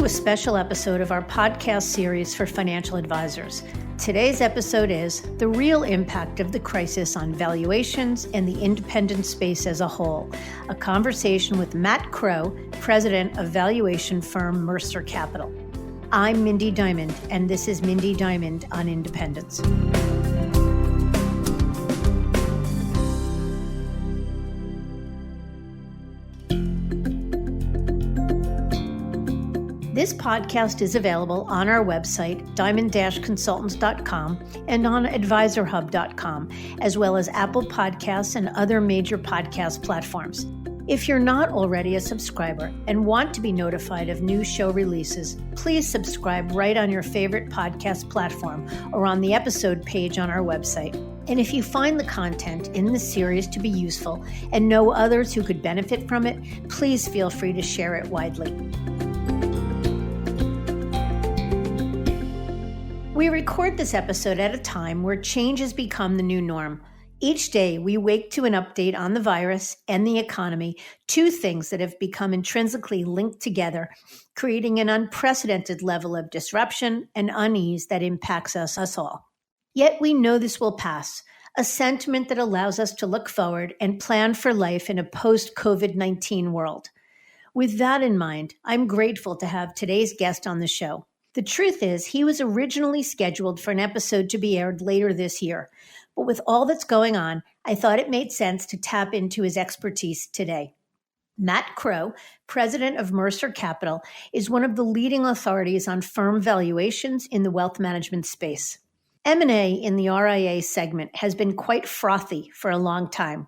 to a special episode of our podcast series for financial advisors. Today's episode is The Real Impact of the Crisis on Valuations and the Independent Space as a Whole, a conversation with Matt Crow, president of valuation firm Mercer Capital. I'm Mindy Diamond, and this is Mindy Diamond on Independence. This podcast is available on our website, diamond-consultants.com, and on advisorhub.com, as well as Apple Podcasts and other major podcast platforms. If you're not already a subscriber and want to be notified of new show releases, please subscribe right on your favorite podcast platform or on the episode page on our website. And if you find the content in the series to be useful and know others who could benefit from it, please feel free to share it widely. We record this episode at a time where change has become the new norm. Each day, we wake to an update on the virus and the economy, two things that have become intrinsically linked together, creating an unprecedented level of disruption and unease that impacts us all. Yet we know this will pass, a sentiment that allows us to look forward and plan for life in a post-COVID-19 world. With that in mind, I'm grateful to have today's guest on the show. The truth is, he was originally scheduled for an episode to be aired later this year. But with all that's going on, I thought it made sense to tap into his expertise today. Matt Crow, president of Mercer Capital, is one of the leading authorities on firm valuations in the wealth management space. M&A in the RIAA segment has been quite frothy for a long time.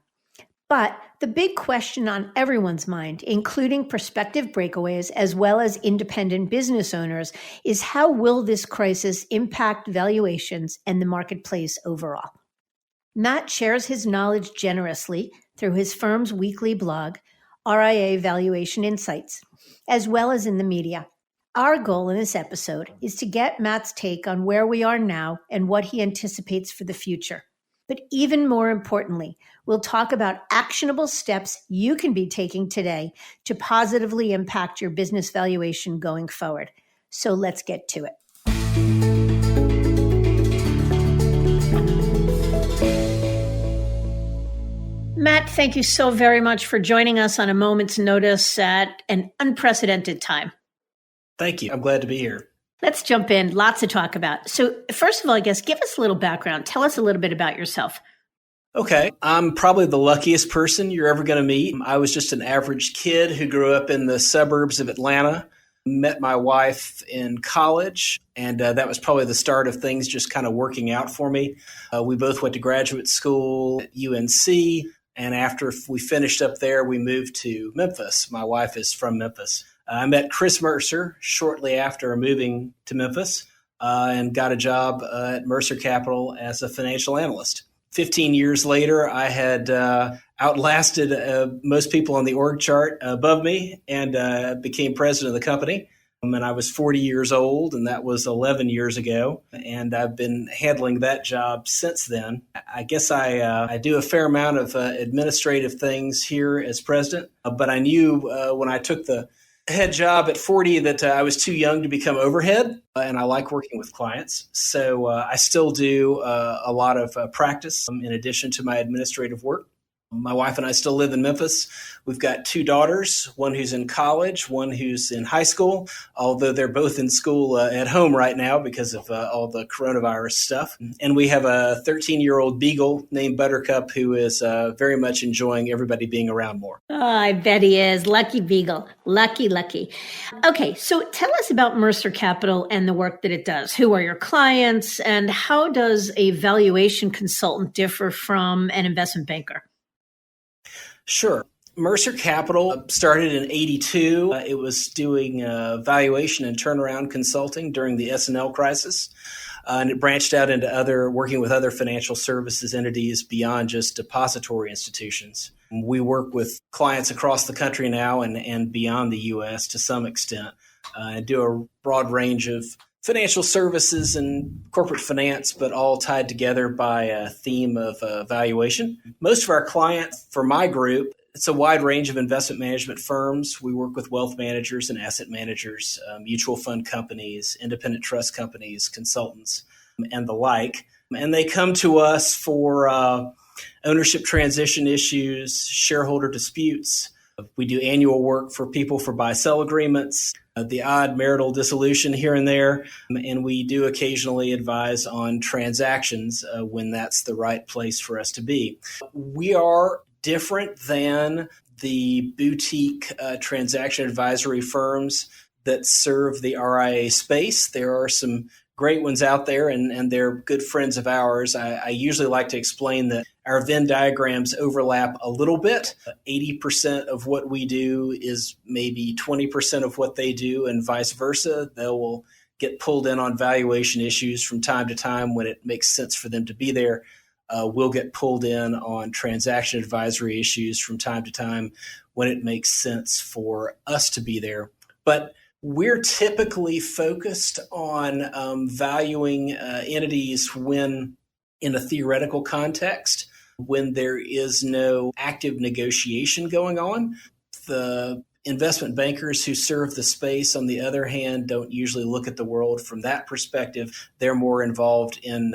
But the big question on everyone's mind, including prospective breakaways as well as independent business owners, is how will this crisis impact valuations and the marketplace overall? Matt shares his knowledge generously through his firm's weekly blog, RIAA Valuation Insights, as well as in the media. Our goal in this episode is to get Matt's take on where we are now and what he anticipates for the future. But even more importantly, we'll talk about actionable steps you can be taking today to positively impact your business valuation going forward. So let's get to it. Matt, thank you so very much for joining us on a moment's notice at an unprecedented time. Thank you. I'm glad to be here. Let's jump in. Lots to talk about. So first of all, I guess, give us a little background. Tell us a little bit about yourself. Okay. I'm probably the luckiest person you're ever going to meet. I was just an average kid who grew up in the suburbs of Atlanta, met my wife in college, and that was probably the start of things just kind of working out for me. We both went to graduate school at UNC, and after we finished up there, we moved to Memphis. My wife is from Memphis. I met Chris Mercer shortly after moving to Memphis and got a job at Mercer Capital as a financial analyst. 15 years later, I had outlasted most people on the org chart above me and became president of the company. And I was 40 years old, and that was 11 years ago. And I've been handling that job since then. I guess I do a fair amount of administrative things here as president, but I knew when I took the head job at 40 that I was too young to become overhead, and I like working with clients. So I still do a lot of practice in addition to my administrative work. My wife and I still live in Memphis. We've got two daughters, one who's in college, one who's in high school, although they're both in school at home right now because of all the coronavirus stuff. And we have a 13-year-old beagle named Buttercup who is very much enjoying everybody being around more. Oh, I bet he is. Lucky beagle. Lucky. Okay, so tell us about Mercer Capital and the work that it does. Who are your clients, and how does a valuation consultant differ from an investment banker? Sure. Mercer Capital started in 82. It was doing valuation and turnaround consulting during the S&L crisis. And it branched out into working with other financial services entities beyond just depository institutions. We work with clients across the country now and beyond the U.S. to some extent, and do a broad range of financial services and corporate finance, but all tied together by a theme of valuation. Most of our clients for my group It's a wide range of investment management firms. We work with wealth managers and asset managers, mutual fund companies, independent trust companies, consultants, and the like. And they come to us for ownership transition issues, shareholder disputes. We do annual work for people for buy-sell agreements, the odd marital dissolution here and there, and we do occasionally advise on transactions when that's the right place for us to be. We are different than the boutique transaction advisory firms that serve the RIA space. There are some great ones out there, and they're good friends of ours. I usually like to explain that our Venn diagrams overlap a little bit. 80% of what we do is maybe 20% of what they do, and vice versa. They will get pulled in on valuation issues from time to time when it makes sense for them to be there. We'll get pulled in on transaction advisory issues from time to time when it makes sense for us to be there. But we're typically focused on valuing entities when in a theoretical context, when there is no active negotiation going on. The investment bankers who serve the space, on the other hand, don't usually look at the world from that perspective. They're more involved in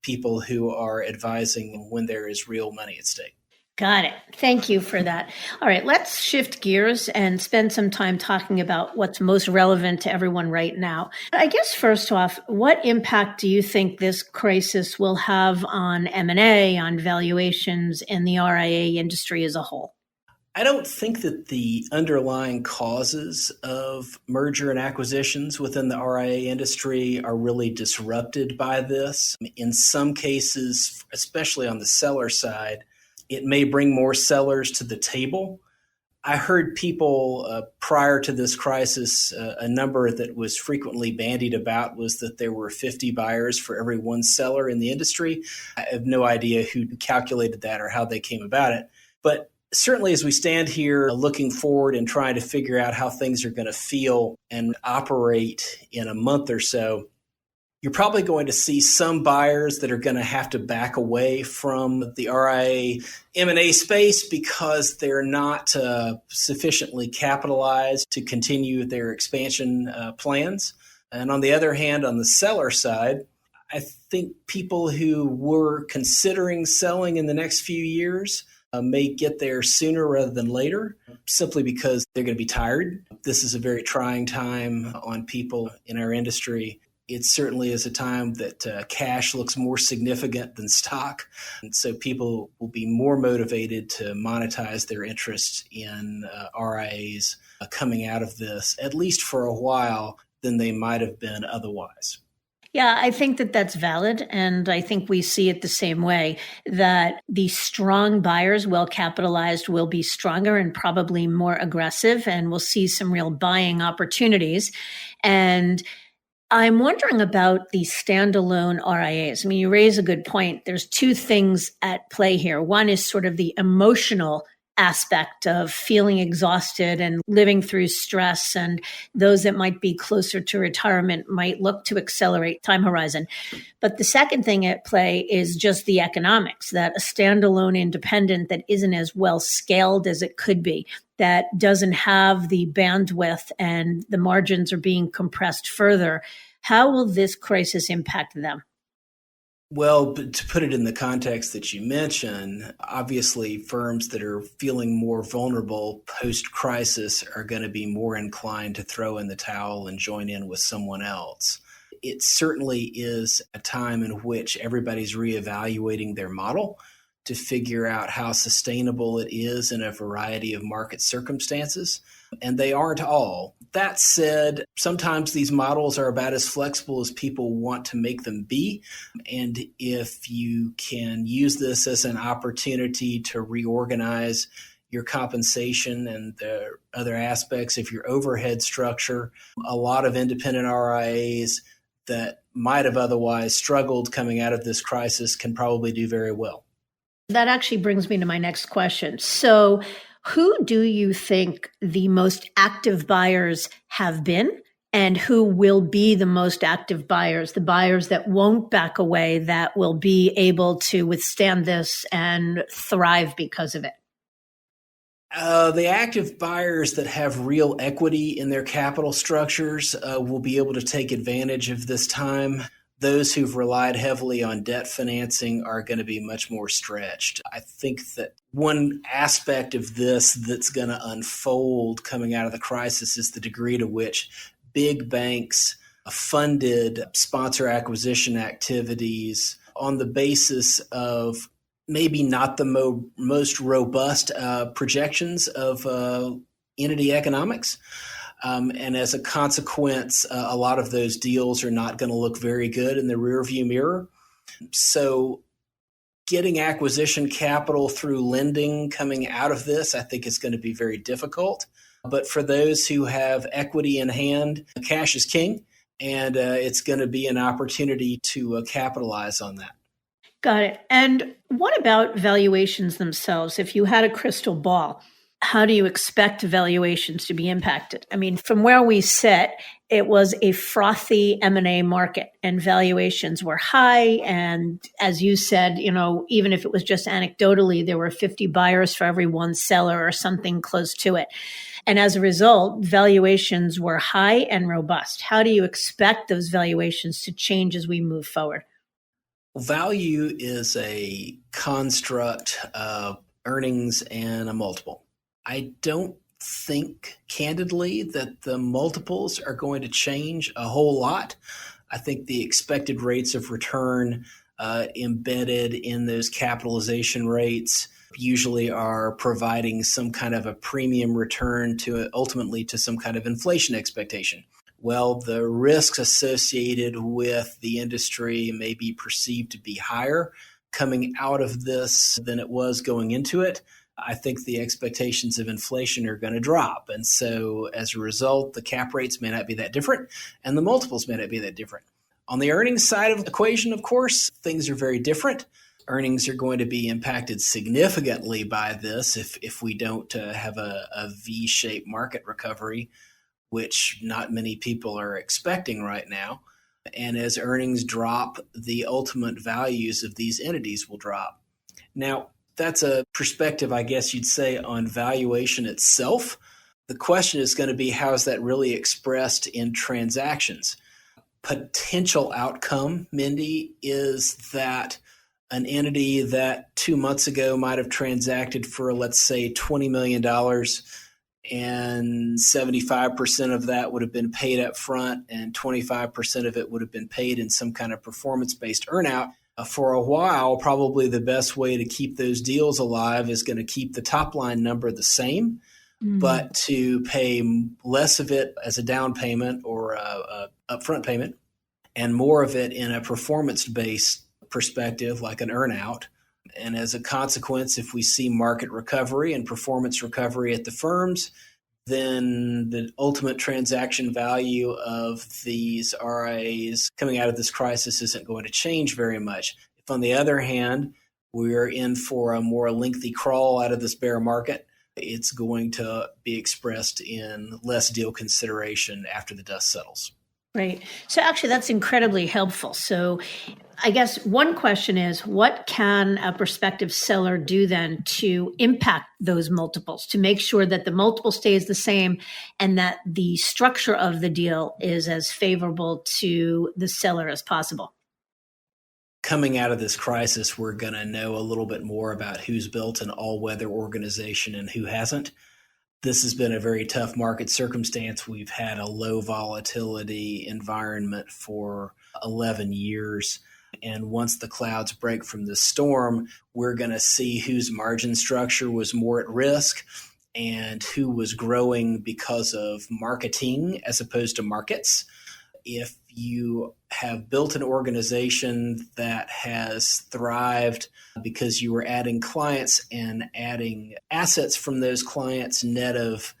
people who are advising when there is real money at stake. Got it. Thank you for that. All right, let's shift gears and spend some time talking about what's most relevant to everyone right now. I guess first off, what impact do you think this crisis will have on M&A, on valuations, and the RIA industry as a whole? I don't think that the underlying causes of merger and acquisitions within the RIA industry are really disrupted by this. In some cases, especially on the seller side, it may bring more sellers to the table. I heard people prior to this crisis, a number that was frequently bandied about was that there were 50 buyers for every one seller in the industry. I have no idea who calculated that or how they came about it. But certainly as we stand here looking forward and trying to figure out how things are going to feel and operate in a month or so, you're probably going to see some buyers that are going to have to back away from the RIA M&A space because they're not sufficiently capitalized to continue their expansion plans. And on the other hand, on the seller side, I think people who were considering selling in the next few years may get there sooner rather than later, simply because they're going to be tired. This is a very trying time on people in our industry. It certainly is a time that cash looks more significant than stock. And so people will be more motivated to monetize their interest in RIAs coming out of this, at least for a while, than they might have been otherwise. Yeah, I think that that's valid. And I think we see it the same way, that the strong buyers, well capitalized, will be stronger and probably more aggressive, and we'll see some real buying opportunities. And I'm wondering about the standalone RIAs. I mean, you raise a good point. There's two things at play here. One is sort of the emotional aspect of feeling exhausted and living through stress, and those that might be closer to retirement might look to accelerate time horizon. But the second thing at play is just the economics, that a standalone independent that isn't as well scaled as it could be, that doesn't have the bandwidth and the margins are being compressed further. How will this crisis impact them? Well, to put it in the context that you mentioned, obviously firms that are feeling more vulnerable post-crisis are going to be more inclined to throw in the towel and join in with someone else. It certainly is a time in which everybody's reevaluating their model to figure out how sustainable it is in a variety of market circumstances. And they aren't all. That said, sometimes these models are about as flexible as people want to make them be. And if you can use this as an opportunity to reorganize your compensation and the other aspects of your overhead structure, a lot of independent RIAs that might have otherwise struggled coming out of this crisis can probably do very well. That actually brings me to my next question. So, who do you think the most active buyers have been, and who will be the most active buyers, the buyers that won't back away, that will be able to withstand this and thrive because of it? The active buyers that have real equity in their capital structures will be able to take advantage of this time. Those who've relied heavily on debt financing are going to be much more stretched. I think that one aspect of this that's going to unfold coming out of the crisis is the degree to which big banks funded sponsor acquisition activities on the basis of maybe not the most robust projections of entity economics. And as a consequence, a lot of those deals are not going to look very good in the rearview mirror. So getting acquisition capital through lending coming out of this, I think is going to be very difficult. But for those who have equity in hand, cash is king, and it's going to be an opportunity to capitalize on that. Got it. And what about valuations themselves? If you had a crystal ball, how do you expect valuations to be impacted? I mean, from where we sit, it was a frothy M&A market and valuations were high. And as you said, even if it was just anecdotally, there were 50 buyers for every one seller or something close to it. And as a result, valuations were high and robust. How do you expect those valuations to change as we move forward? Value is a construct of earnings and a multiple. I don't think, candidly, that the multiples are going to change a whole lot. I think the expected rates of return embedded in those capitalization rates usually are providing some kind of a premium return to ultimately to some kind of inflation expectation. Well, the risks associated with the industry may be perceived to be higher coming out of this than it was going into it. I think the expectations of inflation are going to drop. And so as a result, the cap rates may not be that different and the multiples may not be that different. On the earnings side of the equation, of course, things are very different. Earnings are going to be impacted significantly by this if we don't have a V-shaped market recovery, which not many people are expecting right now. And as earnings drop, the ultimate values of these entities will drop. Now, that's a perspective, I guess you'd say, on valuation itself. The question is going to be, how is that really expressed in transactions? Potential outcome, Mindy, is that an entity that 2 months ago might have transacted for, let's say, $20 million, and 75% of that would have been paid up front and 25% of it would have been paid in some kind of performance-based earnout. For a while, probably the best way to keep those deals alive is going to keep the top line number the same, but to pay less of it as a down payment or a upfront payment and more of it in a performance-based perspective like an earnout. And as a consequence, if we see market recovery and performance recovery at the firms, then the ultimate transaction value of these RIAs coming out of this crisis isn't going to change very much. If, on the other hand, we're in for a more lengthy crawl out of this bear market, it's going to be expressed in less deal consideration after the dust settles. Right. So actually, that's incredibly helpful. So I guess one question is, what can a prospective seller do then to impact those multiples, to make sure that the multiple stays the same and that the structure of the deal is as favorable to the seller as possible? Coming out of this crisis, we're going to know a little bit more about who's built an all-weather organization and who hasn't. This has been a very tough market circumstance. We've had a low volatility environment for 11 years. And once the clouds break from the storm, we're going to see whose margin structure was more at risk and who was growing because of marketing as opposed to markets. If you have built an organization that has thrived because you were adding clients and adding assets from those clients, net of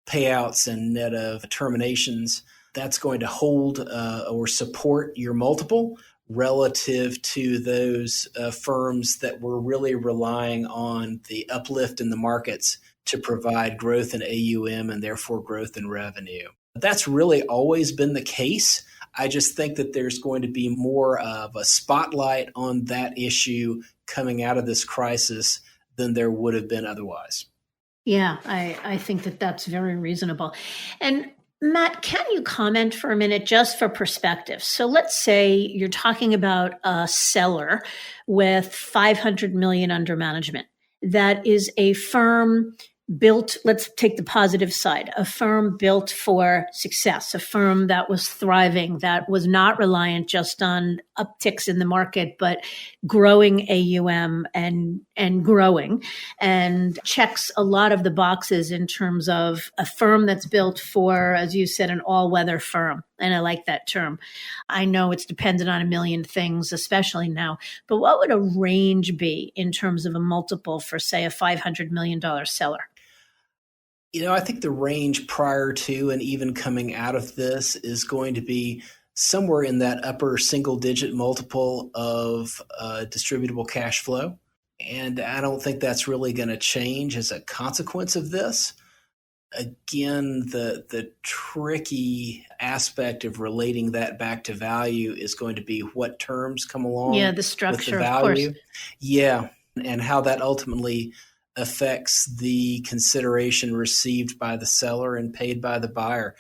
payouts and net of terminations, that's going to hold or support your multiple relative to those firms that were really relying on the uplift in the markets to provide growth in AUM and therefore growth in revenue. That's really always been the case. I just think that there's going to be more of a spotlight on that issue coming out of this crisis than there would have been otherwise. Yeah, I think that that's very reasonable. And Matt, can you comment for a minute just for perspective? So let's say you're talking about a seller with 500 million under management. That is a firm built, let's take the positive side, a firm built for success, a firm that was thriving, that was not reliant just on upticks in the market, but growing AUM and growing, and checks a lot of the boxes in terms of a firm that's built for, as you said, an all-weather firm. And I like that term. I know it's dependent on a million things, especially now, but what would a range be in terms of a multiple for, say, a $500 million seller? I think the range prior to and even coming out of this is going to be somewhere in that upper single digit multiple of distributable cash flow. And I don't think that's really going to change as a consequence of this. Again, the tricky aspect of relating that back to value is going to be what terms come along. Yeah, the structure, with the value. Of course. Yeah, and how that ultimately affects the consideration received by the seller and paid by the buyer.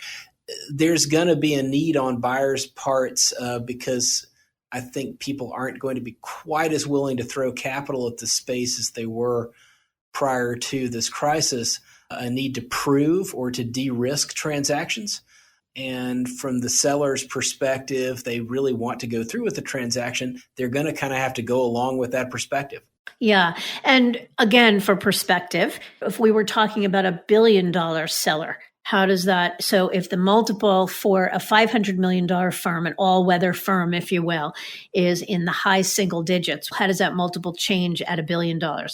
There's going to be a need on buyers' parts because I think people aren't going to be quite as willing to throw capital at the space as they were prior to this crisis, a need to prove or to de-risk transactions. And from the seller's perspective, they really want to go through with the transaction. They're going to kind of have to go along with that perspective. Yeah. And again, for perspective, if we were talking about a $1 billion seller, how does that, so if the multiple for a $500 million firm, an all-weather firm, if you will, is in the high single digits, how does that multiple change at $1 billion? I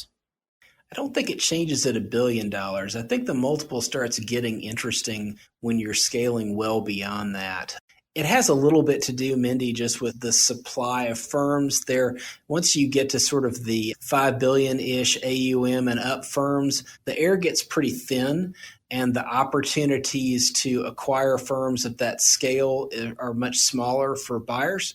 don't think it changes at $1 billion. I think the multiple starts getting interesting when you're scaling well beyond that. It has a little bit to do, Mindy, just with the supply of firms there. Once you get to sort of the 5 billion-ish AUM and up firms, the air gets pretty thin, and the opportunities to acquire firms of that scale are much smaller for buyers.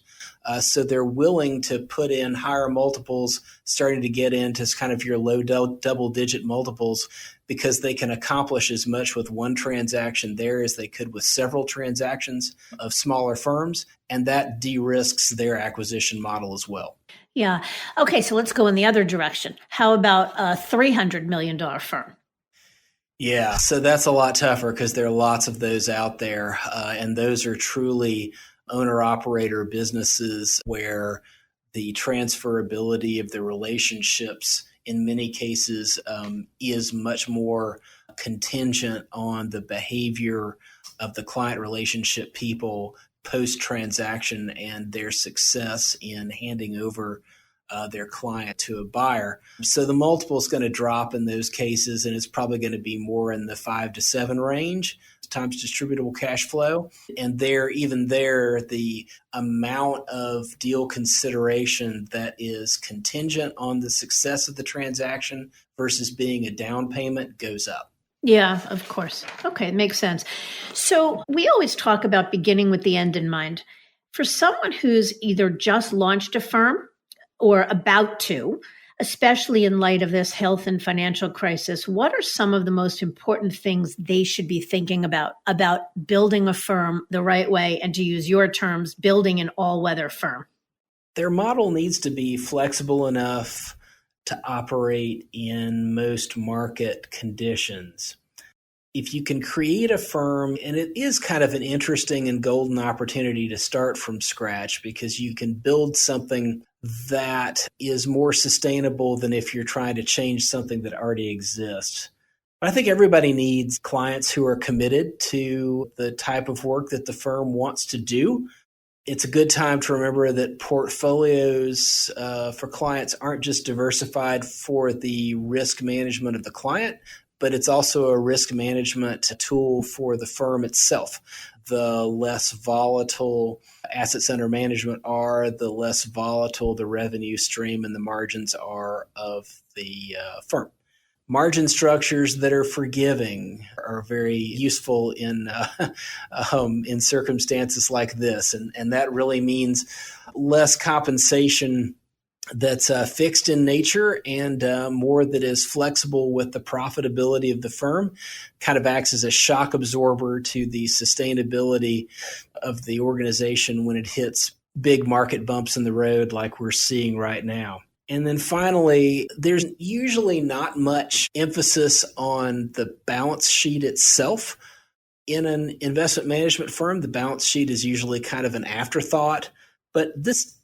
So they're willing to put in higher multiples, starting to get into kind of your low double-digit multiples, because they can accomplish as much with one transaction there as they could with several transactions of smaller firms, and that de-risks their acquisition model as well. Yeah. Okay, so let's go in the other direction. How about a $300 million firm? Yeah, so that's a lot tougher because there are lots of those out there, and those are truly owner-operator businesses where the transferability of the relationships in many cases is much more contingent on the behavior of the client relationship people post-transaction and their success in handing over their client to a buyer. So the multiple is going to drop in those cases, and it's probably going to be more in the 5 to 7 range times distributable cash flow. And even there, the amount of deal consideration that is contingent on the success of the transaction versus being a down payment goes up. Yeah, of course. Okay, makes sense. So we always talk about beginning with the end in mind. For someone who's either just launched a firm or about to, especially in light of this health and financial crisis, what are some of the most important things they should be thinking about building a firm the right way, and, to use your terms, building an all-weather firm? Their model needs to be flexible enough to operate in most market conditions. If you can create a firm, and it is kind of an interesting and golden opportunity to start from scratch, because you can build something that is more sustainable than if you're trying to change something that already exists. But I think everybody needs clients who are committed to the type of work that the firm wants to do. It's a good time to remember that portfolios for clients aren't just diversified for the risk management of the client, but it's also a risk management tool for the firm itself. The less volatile assets under management are, the less volatile the revenue stream and the margins are of the firm. Margin structures that are forgiving are very useful in circumstances like this, and that really means less compensation that's fixed in nature and more that is flexible with the profitability of the firm, kind of acts as a shock absorber to the sustainability of the organization when it hits big market bumps in the road like we're seeing right now. And then finally, there's usually not much emphasis on the balance sheet itself. In an investment management firm, the balance sheet is usually kind of an afterthought. But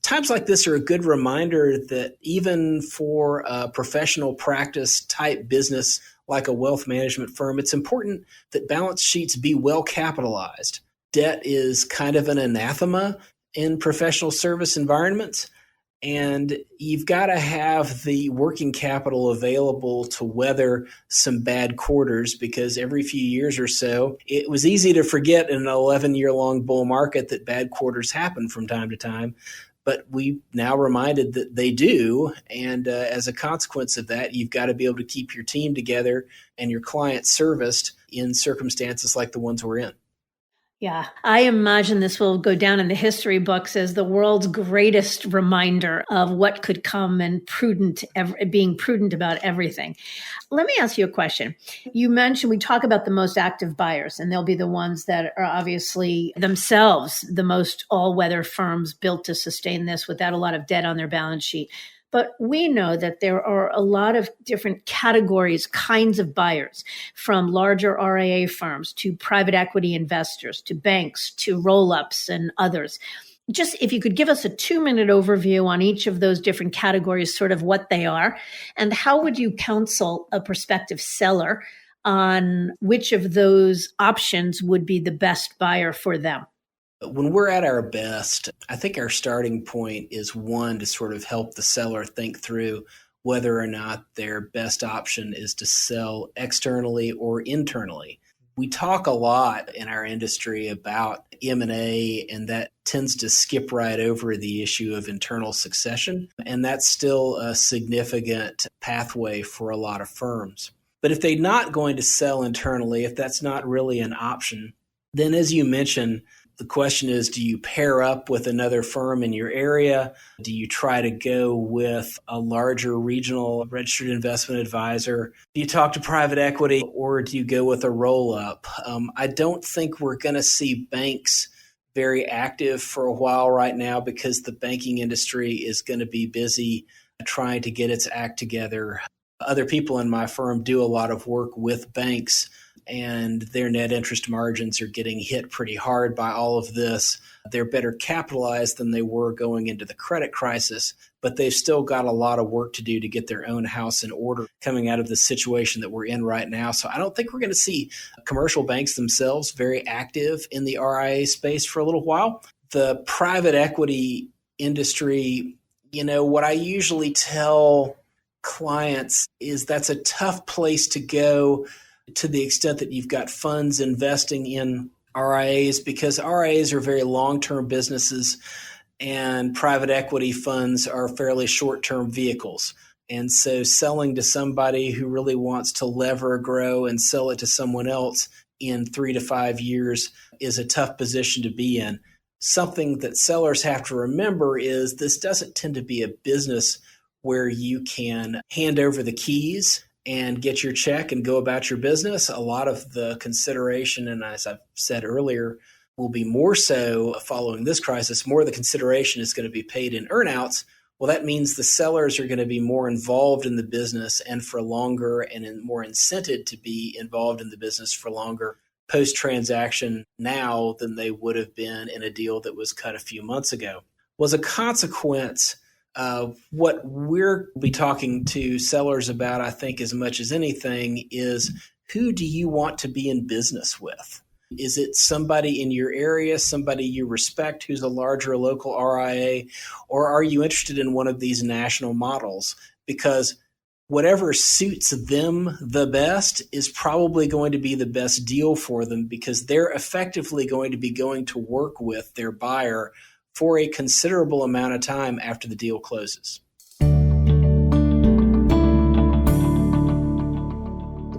times like this are a good reminder that even for a professional practice type business like a wealth management firm, it's important that balance sheets be well capitalized. Debt is kind of an anathema in professional service environments. And you've got to have the working capital available to weather some bad quarters, because every few years or so, it was easy to forget in an 11-year-long bull market that bad quarters happen from time to time. But we now reminded that they do. And as a consequence of that, you've got to be able to keep your team together and your clients serviced in circumstances like the ones we're in. Yeah, I imagine this will go down in the history books as the world's greatest reminder of what could come and being prudent about everything. Let me ask you a question. You mentioned we talk about the most active buyers, and they'll be the ones that are obviously themselves the most all-weather firms built to sustain this without a lot of debt on their balance sheet. But we know that there are a lot of different categories, kinds of buyers, from larger RIAA firms to private equity investors to banks to roll-ups and others. Just if you could give us a 2-minute overview on each of those different categories, sort of what they are, and how would you counsel a prospective seller on which of those options would be the best buyer for them? When we're at our best, I think our starting point is one to sort of help the seller think through whether or not their best option is to sell externally or internally. We talk a lot in our industry about M&A, and that tends to skip right over the issue of internal succession. And that's still a significant pathway for a lot of firms. But if they're not going to sell internally, if that's not really an option, then as you mentioned, the question is, do you pair up with another firm in your area? Do you try to go with a larger regional registered investment advisor? Do you talk to private equity, or do you go with a roll-up? I don't think we're going to see banks very active for a while right now, because the banking industry is going to be busy trying to get its act together. Other people in my firm do a lot of work with banks, and their net interest margins are getting hit pretty hard by all of this. They're better capitalized than they were going into the credit crisis, but they've still got a lot of work to do to get their own house in order coming out of the situation that we're in right now. So I don't think we're going to see commercial banks themselves very active in the RIA space for a little while. The private equity industry, what I usually tell clients is that's a tough place to go to the extent that you've got funds investing in RIAs, because RIAs are very long-term businesses and private equity funds are fairly short-term vehicles. And so selling to somebody who really wants to lever, grow, and sell it to someone else in 3 to 5 years is a tough position to be in. Something that sellers have to remember is this doesn't tend to be a business where you can hand over the keys and get your check and go about your business. A lot of the consideration, and as I've said earlier, will be more so following this crisis, more of the consideration is going to be paid in earnouts. Well, that means the sellers are going to be more involved in the business and for longer, and more incented to be involved in the business for longer post-transaction now than they would have been in a deal that was cut a few months ago. Well, as a consequence, what we're be talking to sellers about, I think, as much as anything, is who do you want to be in business with? Is it somebody in your area, somebody you respect who's a larger local RIA, or are you interested in one of these national models? Because whatever suits them the best is probably going to be the best deal for them, because they're effectively going to be going to work with their buyer for a considerable amount of time after the deal closes.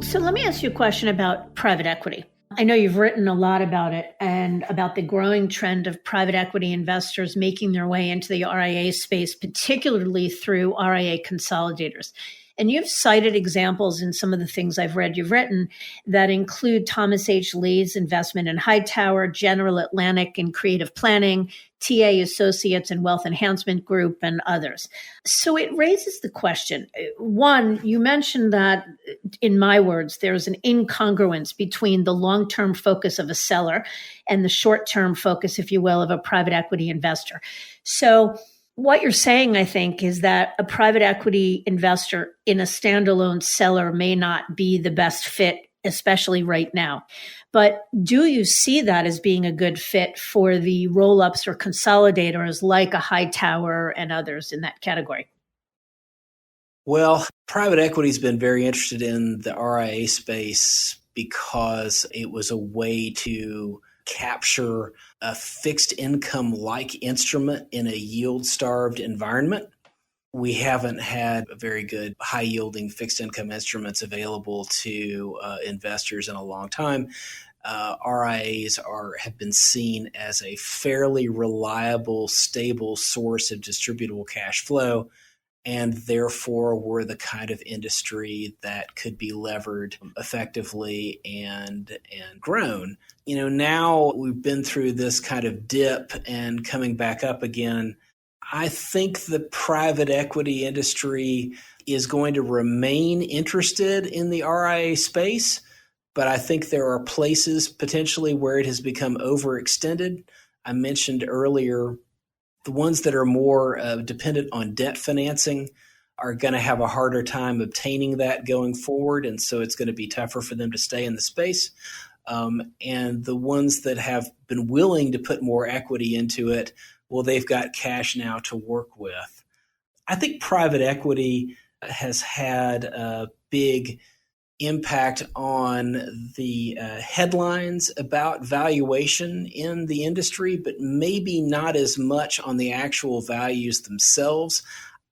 So let me ask you a question about private equity. I know you've written a lot about it and about the growing trend of private equity investors making their way into the RIA space, particularly through RIA consolidators. And you've cited examples in some of the things I've read you've written that include Thomas H. Lee's investment in Hightower, General Atlantic in creative planning, TA Associates and Wealth Enhancement Group, and others. So it raises the question. One, you mentioned that, in my words, there's an incongruence between the long-term focus of a seller and the short-term focus, if you will, of a private equity investor. So what you're saying, I think, is that a private equity investor in a standalone seller may not be the best fit, especially right now. But do you see that as being a good fit for the roll-ups or consolidators like a Hightower and others in that category? Well, private equity has been very interested in the RIA space because it was a way to capture a fixed income like instrument in a yield starved environment. We haven't had very good high yielding fixed income instruments available to investors in a long time. RIAs have been seen as a fairly reliable, stable source of distributable cash flow, and therefore were the kind of industry that could be levered effectively and grown. Now we've been through this kind of dip and coming back up again. I think the private equity industry is going to remain interested in the RIA space, but I think there are places potentially where it has become overextended. I mentioned earlier the ones that are more dependent on debt financing are going to have a harder time obtaining that going forward, and so it's going to be tougher for them to stay in the space. And the ones that have been willing to put more equity into it, well, they've got cash now to work with. I think private equity has had a big impact on the headlines about valuation in the industry, but maybe not as much on the actual values themselves.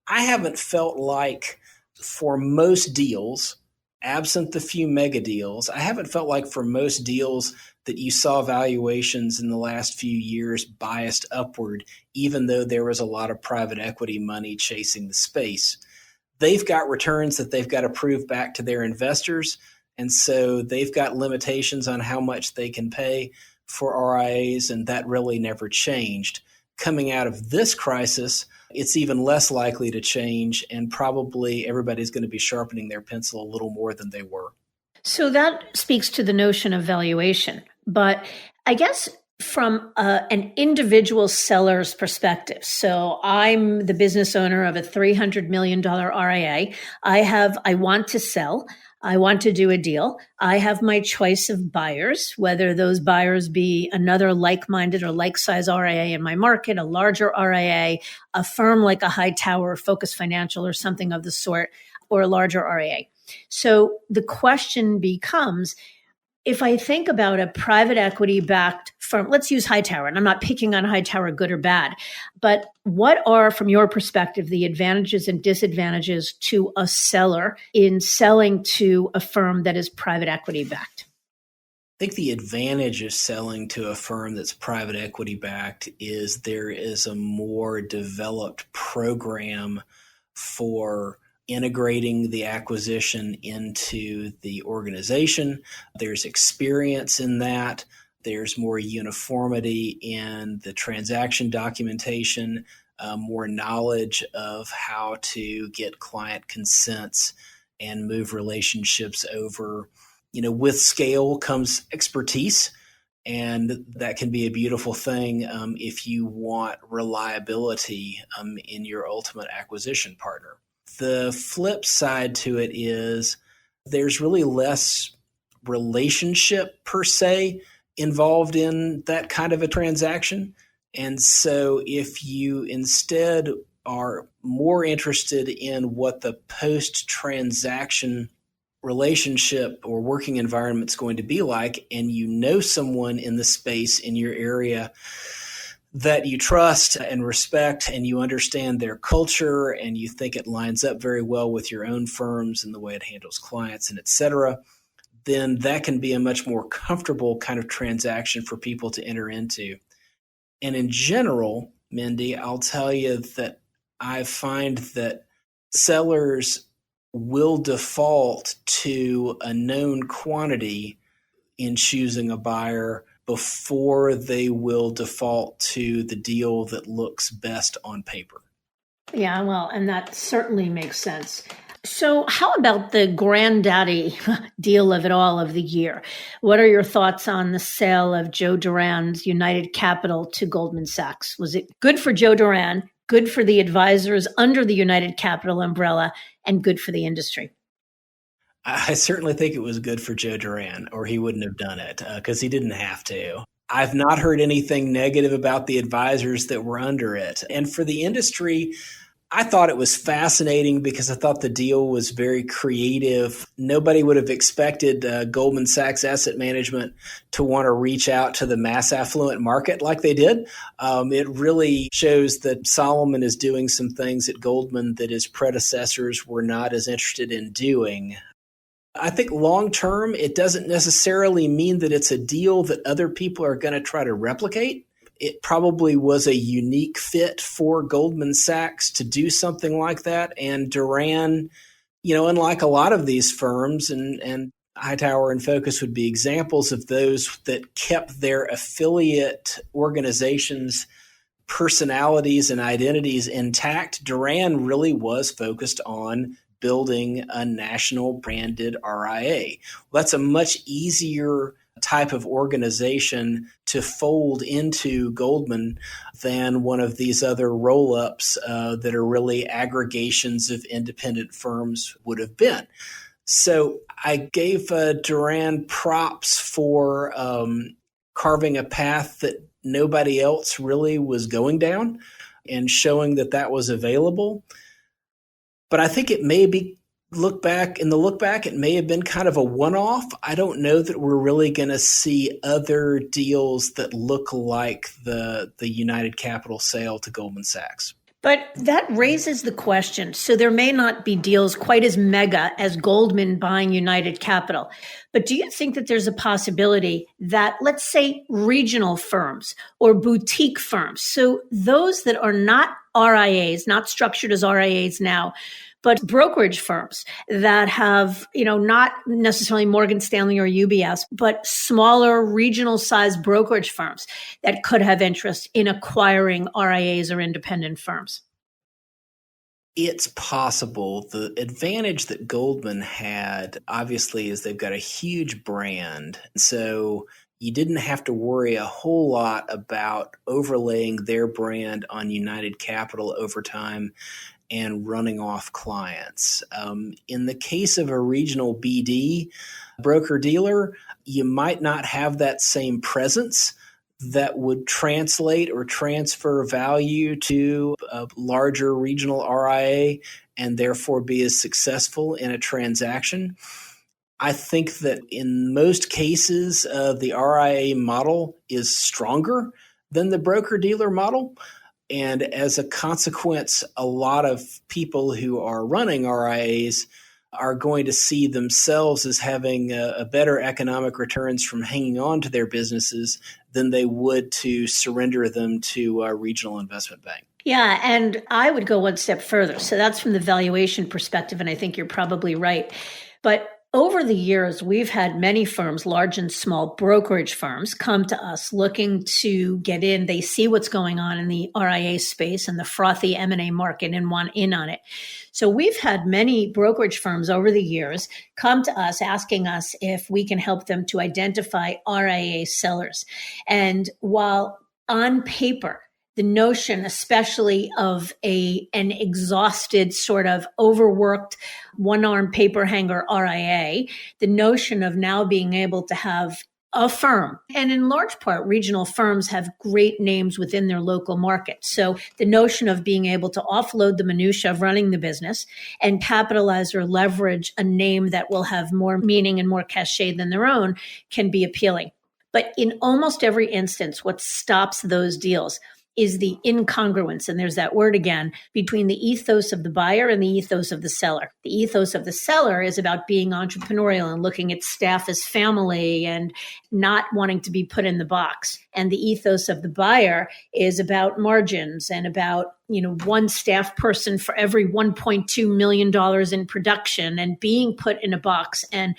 I haven't felt like for most deals, absent the few mega deals, I haven't felt like for most deals that you saw valuations in the last few years biased upward, even though there was a lot of private equity money chasing the space. They've got returns that they've got to prove back to their investors, and so they've got limitations on how much they can pay for RIAs, and that really never changed. Coming out of this crisis, it's even less likely to change, and probably everybody's going to be sharpening their pencil a little more than they were. So that speaks to the notion of valuation. But I guess from an individual seller's perspective, so I'm the business owner of a $300 million RIA. I want to sell. I want to do a deal. I have my choice of buyers, whether those buyers be another like-minded or like-size RIA in my market, a larger RIA, a firm like a Hightower, Focus Financial, or something of the sort, or a larger RIA. So the question becomes, if I think about a private equity backed firm, let's use Hightower, and I'm not picking on Hightower good or bad, but what are, from your perspective, the advantages and disadvantages to a seller in selling to a firm that is private equity backed? I think the advantage of selling to a firm that's private equity backed is there is a more developed program for integrating the acquisition into the organization. There's experience in that. There's more uniformity in the transaction documentation, more knowledge of how to get client consents and move relationships over. With scale comes expertise, and that can be a beautiful thing if you want reliability in your ultimate acquisition partner. The flip side to it is there's really less relationship per se involved in that kind of a transaction. And so if you instead are more interested in what the post-transaction relationship or working environment is going to be like, and you know someone in the space in your area that you trust and respect, and you understand their culture, and you think it lines up very well with your own firms and the way it handles clients and et cetera, then that can be a much more comfortable kind of transaction for people to enter into. And in general, Mindy, I'll tell you that I find that sellers will default to a known quantity in choosing a buyer before they will default to the deal that looks best on paper. Yeah, well, and that certainly makes sense. So how about the granddaddy deal of it all of the year? What are your thoughts on the sale of Joe Duran's United Capital to Goldman Sachs? Was it good for Joe Duran, good for the advisors under the United Capital umbrella, and good for the industry? I certainly think it was good for Joe Duran, or he wouldn't have done it because he didn't have to. I've not heard anything negative about the advisors that were under it. And for the industry, I thought it was fascinating because I thought the deal was very creative. Nobody would have expected Goldman Sachs Asset Management to want to reach out to the mass affluent market like they did. It really shows that Solomon is doing some things at Goldman that his predecessors were not as interested in doing. I think long term, it doesn't necessarily mean that it's a deal that other people are going to try to replicate. It probably was a unique fit for Goldman Sachs to do something like that. And Duran, unlike a lot of these firms, and Hightower and Focus would be examples of those that kept their affiliate organizations' personalities and identities intact, Duran really was focused on building a national branded RIA. Well, that's a much easier type of organization to fold into Goldman than one of these other roll-ups that are really aggregations of independent firms would have been. So I gave Duran props for carving a path that nobody else really was going down and showing that that was available. But I think it may be look back, it may have been kind of a one-off. I don't know that we're really going to see other deals that look like the United Capital sale to Goldman Sachs. But that raises the question. So there may not be deals quite as mega as Goldman buying United Capital. But do you think that there's a possibility that, let's say, regional firms or boutique firms, so those that are not RIAs, not structured as RIAs now, but brokerage firms that have, not necessarily Morgan Stanley or UBS, but smaller regional sized brokerage firms that could have interest in acquiring RIAs or independent firms? It's possible. The advantage that Goldman had, obviously, is they've got a huge brand. So you didn't have to worry a whole lot about overlaying their brand on United Capital over time and running off clients. In the case of a regional BD, broker-dealer, you might not have that same presence that would translate or transfer value to a larger regional RIA and therefore be as successful in a transaction. I think that in most cases, the RIA model is stronger than the broker-dealer model. And as a consequence, a lot of people who are running RIAs are going to see themselves as having a better economic returns from hanging on to their businesses than they would to surrender them to a regional investment bank. Yeah, and I would go one step further. So that's from the valuation perspective, and I think you're probably right. But over the years, we've had many firms, large and small brokerage firms, come to us looking to get in. They see what's going on in the RIA space and the frothy M&A market and want in on it. So we've had many brokerage firms over the years come to us asking us if we can help them to identify RIA sellers. And while on paper, the notion, especially of an exhausted, sort of overworked, one-arm paper hanger RIA, the notion of now being able to have a firm, and in large part, regional firms have great names within their local market. So the notion of being able to offload the minutia of running the business and capitalize or leverage a name that will have more meaning and more cachet than their own can be appealing. But in almost every instance, what stops those deals is the incongruence, and there's that word again, between the ethos of the buyer and the ethos of the seller. The ethos of the seller is about being entrepreneurial and looking at staff as family and not wanting to be put in the box. And the ethos of the buyer is about margins and about, one staff person for every $1.2 million in production and being put in a box and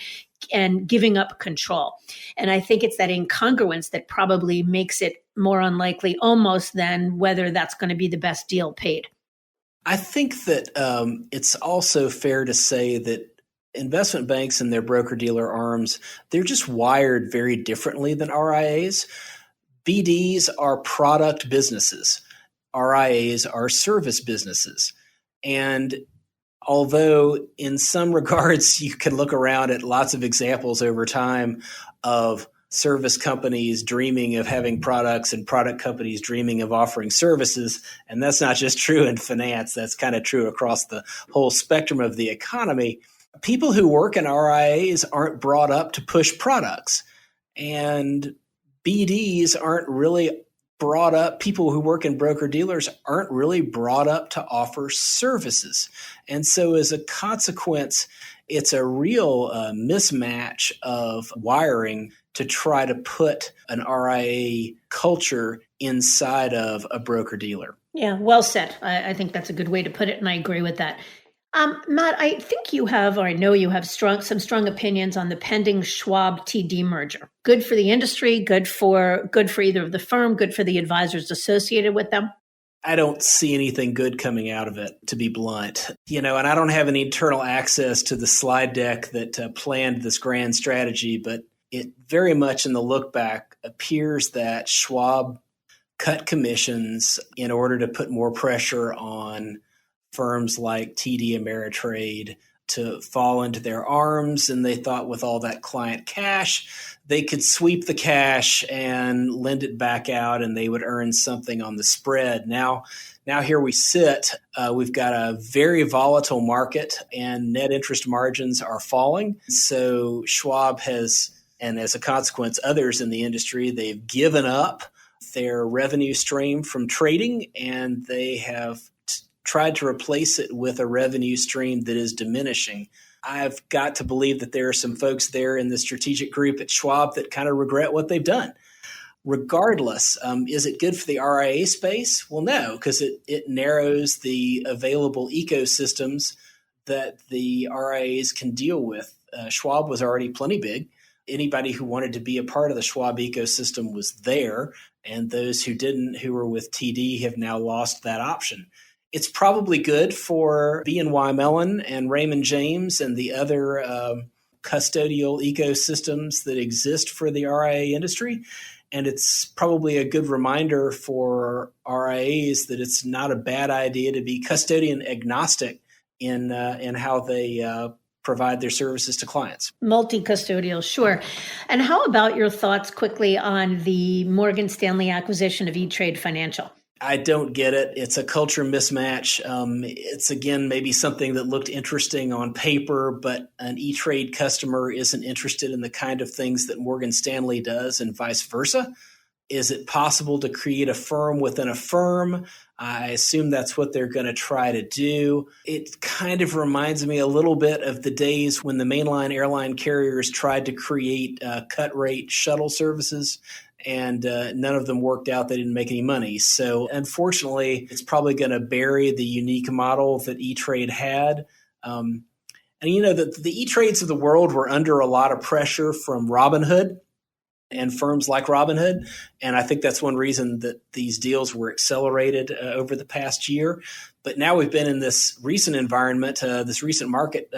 giving up control. And I think it's that incongruence that probably makes it more unlikely almost than whether that's going to be the best deal paid. I think that it's also fair to say that investment banks and their broker-dealer arms, they're just wired very differently than RIAs. BDs are product businesses. RIAs are service businesses. And although in some regards you can look around at lots of examples over time of service companies dreaming of having products and product companies dreaming of offering services, and that's not just true in finance, that's kind of true across the whole spectrum of the economy. People who work in RIAs aren't brought up to push products, and BDs aren't really brought up, people who work in broker-dealers aren't really brought up to offer services. And so as a consequence, it's a real mismatch of wiring to try to put an RIA culture inside of a broker-dealer. Yeah, well said. I think that's a good way to put it, and I agree with that. Matt, I think you have, or I know you have some strong opinions on the pending Schwab TD merger. Good for the industry, good for either of the firm, good for the advisors associated with them. I don't see anything good coming out of it, to be blunt. And I don't have any internal access to the slide deck that planned this grand strategy, but it very much in the look back appears that Schwab cut commissions in order to put more pressure on firms like TD Ameritrade to fall into their arms. And they thought with all that client cash, they could sweep the cash and lend it back out and they would earn something on the spread. Now here we sit. We've got a very volatile market and net interest margins are falling. So Schwab has, and as a consequence, others in the industry, they've given up their revenue stream from trading and they have tried to replace it with a revenue stream that is diminishing. I've got to believe that there are some folks there in the strategic group at Schwab that kind of regret what they've done. Regardless, is it good for the RIA space? Well, no, because it narrows the available ecosystems that the RIAs can deal with. Schwab was already plenty big. Anybody who wanted to be a part of the Schwab ecosystem was there, and those who didn't, who were with TD, have now lost that option. It's probably good for BNY Mellon and Raymond James and the other custodial ecosystems that exist for the RIA industry. And it's probably a good reminder for RIAs that it's not a bad idea to be custodian agnostic in how they provide their services to clients. Multi-custodial, sure. And how about your thoughts quickly on the Morgan Stanley acquisition of E-Trade Financial? I don't get it. It's a culture mismatch. It's, again, maybe something that looked interesting on paper, but an E-Trade customer isn't interested in the kind of things that Morgan Stanley does and vice versa. Is it possible to create a firm within a firm? I assume that's what they're going to try to do. It kind of reminds me a little bit of the days when the mainline airline carriers tried to create cut rate shuttle services. And none of them worked out. They didn't make any money. So unfortunately, it's probably going to bury the unique model that E-Trade had. And the E-Trades of the world were under a lot of pressure from Robinhood and firms like Robinhood. And I think that's one reason that these deals were accelerated over the past year. But now we've been in this recent environment, this recent market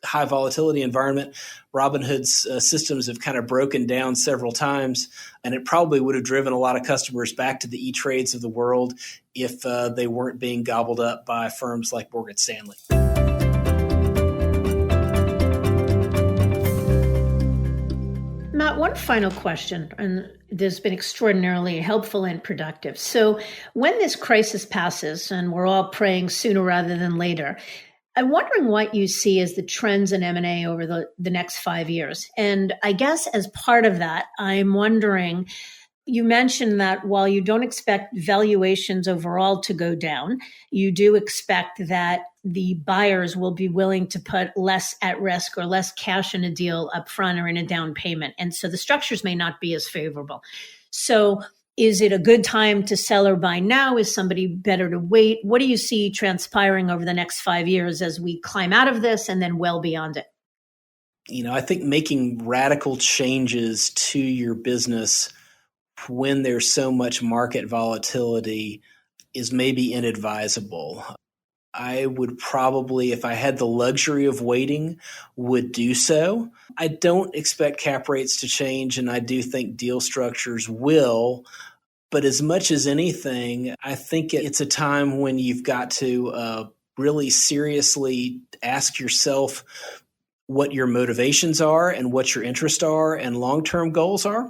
high volatility environment. Robinhood's systems have kind of broken down several times, and it probably would have driven a lot of customers back to the E-Trades of the world if they weren't being gobbled up by firms like Morgan Stanley. Matt, one final question, and this has been extraordinarily helpful and productive. So when this crisis passes, and we're all praying sooner rather than later, I'm wondering what you see as the trends in M&A over the next 5 years. And I guess as part of that, I'm wondering, You mentioned that while you don't expect valuations overall to go down, you do expect that the buyers will be willing to put less at risk or less cash in a deal up front or in a down payment. And so the structures may not be as favorable. So is it a good time to sell or buy now? Is somebody better to wait? What do you see transpiring over the next 5 years as we climb out of this and then well beyond it? I think making radical changes to your business when there's so much market volatility is maybe inadvisable. I would probably, if I had the luxury of waiting, would do so. I don't expect cap rates to change, and I do think deal structures will. But as much as anything, I think it's a time when you've got to really seriously ask yourself what your motivations are and what your interests are and long-term goals are.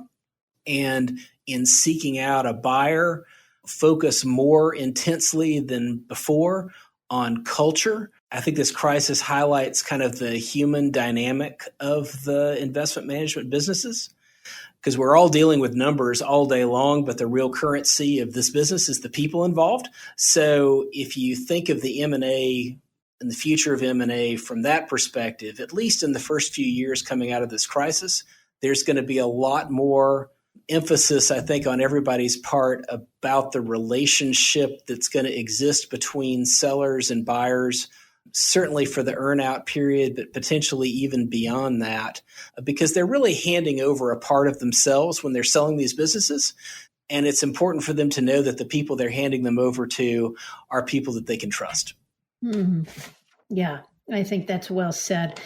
And in seeking out a buyer, focus more intensely than before on culture. I think this crisis highlights kind of the human dynamic of the investment management businesses, because we're all dealing with numbers all day long, but the real currency of this business is the people involved. So if you think of the M&A and the future of M&A from that perspective, at least in the first few years coming out of this crisis, there's going to be a lot more emphasis, I think, on everybody's part about the relationship that's going to exist between sellers and buyers, certainly for the earn-out period, but potentially even beyond that, because they're really handing over a part of themselves when they're selling these businesses. And it's important for them to know that the people they're handing them over to are people that they can trust. Mm-hmm. Yeah. I think that's well said.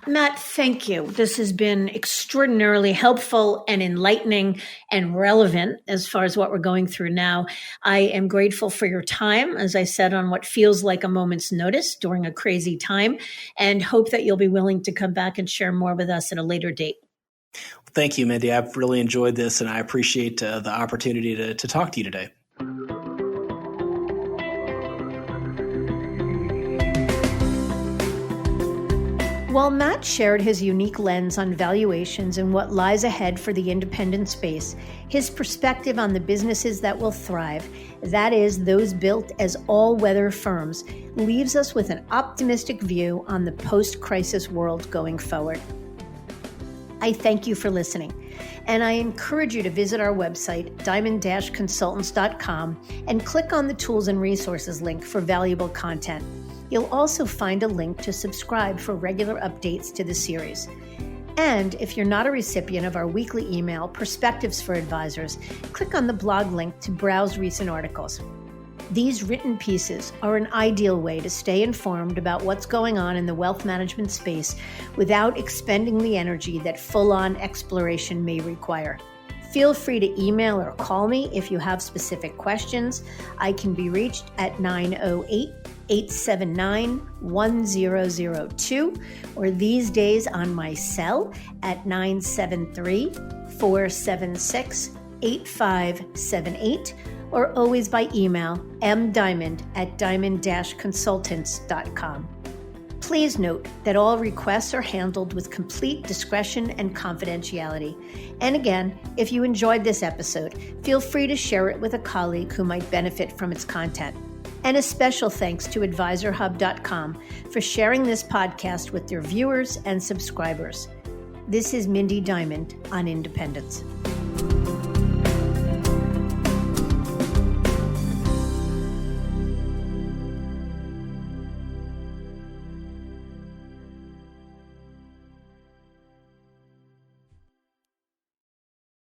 Matt, thank you. This has been extraordinarily helpful and enlightening and relevant as far as what we're going through now. I am grateful for your time, as I said, on what feels like a moment's notice during a crazy time, and hope that you'll be willing to come back and share more with us at a later date. Thank you, Mindy. I've really enjoyed this, and I appreciate the opportunity to talk to you today. While Matt shared his unique lens on valuations and what lies ahead for the independent space, his perspective on the businesses that will thrive, that is, those built as all-weather firms, leaves us with an optimistic view on the post-crisis world going forward. I thank you for listening, and I encourage you to visit our website, diamond-consultants.com, and click on the Tools and Resources link for valuable content. You'll also find a link to subscribe for regular updates to the series. And if you're not a recipient of our weekly email, Perspectives for Advisors, click on the blog link to browse recent articles. These written pieces are an ideal way to stay informed about what's going on in the wealth management space without expending the energy that full-on exploration may require. Feel free to email or call me if you have specific questions. I can be reached at 908-879-1002, or these days on my cell at 973-476-8578, or always by email, mdiamond@diamond-consultants.com. Please note that all requests are handled with complete discretion and confidentiality. And again, if you enjoyed this episode, feel free to share it with a colleague who might benefit from its content. And a special thanks to AdvisorHub.com for sharing this podcast with their viewers and subscribers. This is Mindy Diamond on Independence.